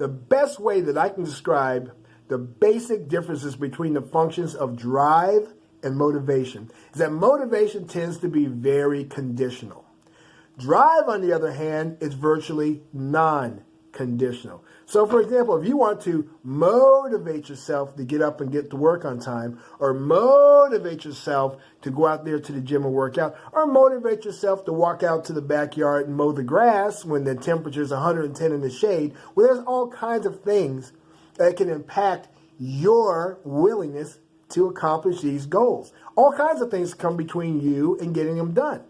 The best way that I can describe the basic differences between the functions of drive and motivation is that motivation tends to be very conditional. Drive, on the other hand, is virtually non-conditional. So, for example, if you want to motivate yourself to get up and get to work on time, or motivate yourself to go out there to the gym and work out, or motivate yourself to walk out to the backyard and mow the grass when the temperature is 110 in the shade, well, there's all kinds of things that can impact your willingness to accomplish these goals. All kinds of things come between you and getting them done.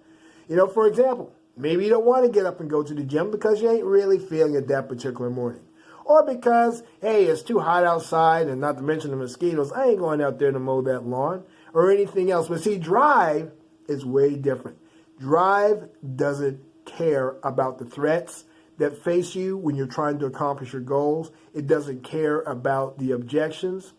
You know, for example, maybe you don't want to get up and go to the gym because you ain't really feeling it that particular morning. Or because, hey, it's too hot outside, and not to mention the mosquitoes, I ain't going out there to mow that lawn or anything else. But see, drive is way different. Drive doesn't care about the threats that face you when you're trying to accomplish your goals. It doesn't care about the objections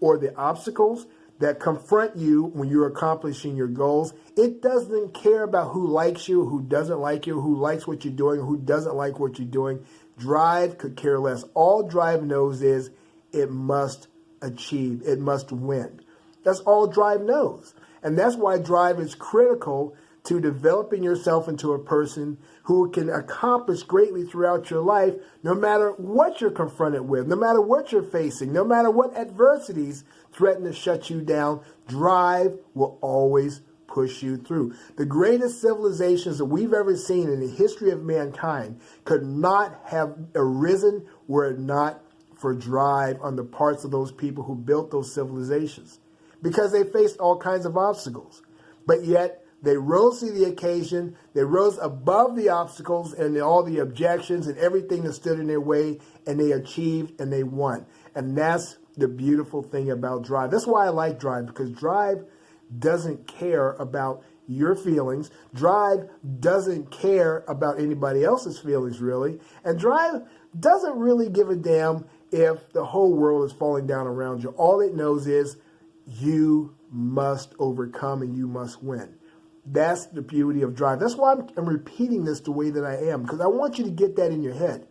or the obstacles that confront you when you're accomplishing your goals. It doesn't care about who likes you, who doesn't like you, who likes what you're doing, who doesn't like what you're doing. Drive could care less. All drive knows is it must achieve. It must win. That's all drive knows. And that's why drive is critical to developing yourself into a person who can accomplish greatly throughout your life, no matter what you're confronted with, no matter what you're facing, no matter what adversities threaten to shut you down. Drive will always push you through. The greatest civilizations that we've ever seen in the history of mankind could not have arisen were it not for drive on the parts of those people who built those civilizations, because they faced all kinds of obstacles. But yet, they rose to the occasion, they rose above the obstacles and all the objections and everything that stood in their way, and they achieved and they won. And that's the beautiful thing about drive. That's why I like drive, because drive doesn't care about your feelings. Drive doesn't care about anybody else's feelings, really. And drive doesn't really give a damn if the whole world is falling down around you. All it knows is you must overcome and you must win. That's the beauty of drive. That's why I'm repeating this the way that I am, because I want you to get that in your head.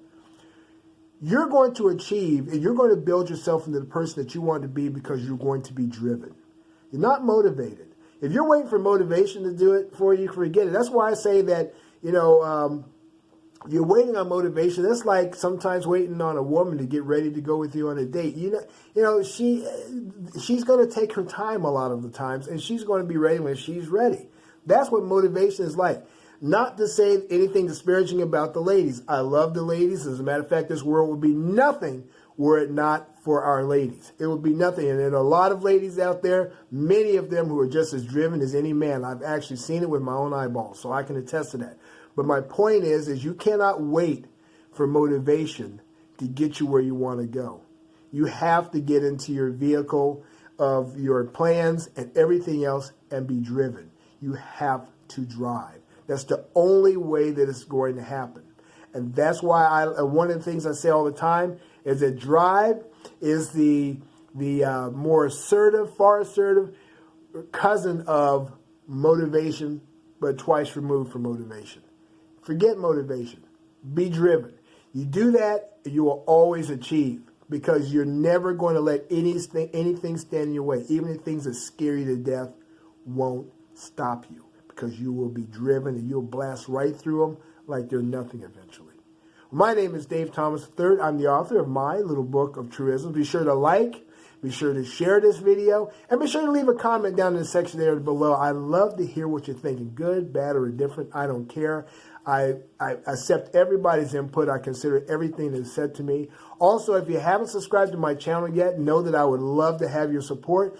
You're going to achieve and you're going to build yourself into the person that you want to be because you're going to be driven. You're not motivated. If you're waiting for motivation to do it for you, forget it. That's why I say that, you're waiting on motivation. That's like sometimes waiting on a woman to get ready to go with you on a date. She's going to take her time a lot of the times, and she's going to be ready when she's ready. That's what motivation is like. Not to say anything disparaging about the ladies. I love the ladies. As a matter of fact, this world would be nothing were it not for our ladies. It would be nothing. And there are a lot of ladies out there, many of them who are just as driven as any man. I've actually seen it with my own eyeballs, so I can attest to that. But my point is you cannot wait for motivation to get you where you want to go. You have to get into your vehicle of your plans and everything else and be driven. You have to drive. That's the only way that it's going to happen. And that's why one of the things I say all the time is that drive is the more assertive, far assertive cousin of motivation, but twice removed from motivation. Forget motivation. Be driven. You do that, you will always achieve, because you're never going to let anything stand in your way. Even if things that scare you to death won't stop you, because you will be driven and you'll blast right through them like they're nothing eventually. My name is Dave Thomas III. I'm the author of my little book of truisms. Be sure to like, be sure to share this video, and be sure to leave a comment down in the section there below. I love to hear what you're thinking, good, bad, or indifferent. I don't care. I accept everybody's input. I consider everything that's said to me. Also, if you haven't subscribed to my channel yet, know that I would love to have your support.